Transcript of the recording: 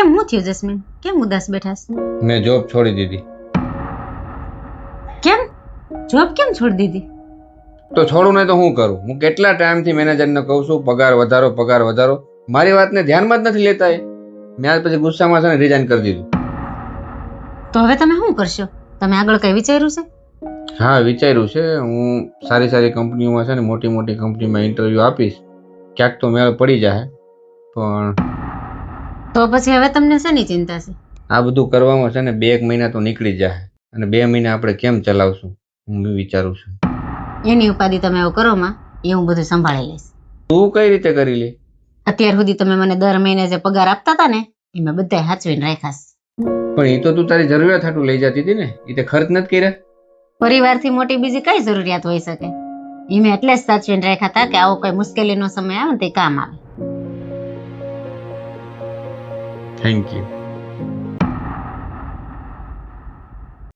કેમ હું થયું જસ્મીન? કેમ ઉદાસ બેઠાસ? મેં જોબ છોડી દીધી. કેમ? જોબ કેમ છોડી દીધી? તો છોડું નહીં તો હું કરું? હું કેટલા ટાઈમથી મેનેજરને કહું છું પગાર વધારો. મારી વાતને ધ્યાનમાં જ નથી લેતા એ. મેં આજ પછી ગુસ્સામાં છે ને રિઝાઇન કરી દીધું. તો હવે તમે શું કરશો? તમે આગળ કઈ વિચાર્યું છે? હા, વિચાર્યું છે. હું સારી કંપનીઓમાં છે ને મોટી કંપનીમાં ઇન્ટરવ્યૂ આપીશ. ક્યાંક તો મેળ પડી જાય. પણ તો પછી હવે તમને શેની ચિંતા છે? આ બધું કરવામાં છે ને 2 મહિના તો નીકળી જાય. અને 2 મહિના આપણે કેમ ચલાવશું હું વિચારું છું. એની ઉપાધિ તમે એવું કરો માં, એ હું બધું સંભાળી લઈશ. તું કઈ રીતે કરી લે? અત્યાર સુધી તમે મને દર મહિને જે પગાર આપતા હતા ને, એ મેં બધા સાચવીને રાખ્યા છે. પણ એ તો તું તારી જરૂરિયાત હાટુ લઈ જતી હતી ને. એ તે ખર્ચ નથી કર્યા. પરિવારથી મોટી બીજી કઈ જરૂરિયાત હોઈ શકે? એ મેં એટલે જ સાચવીને રાખ્યા હતા કે આવો કોઈ મુશ્કેલીનો સમય આવે ને તે કામ આવે. Thank you.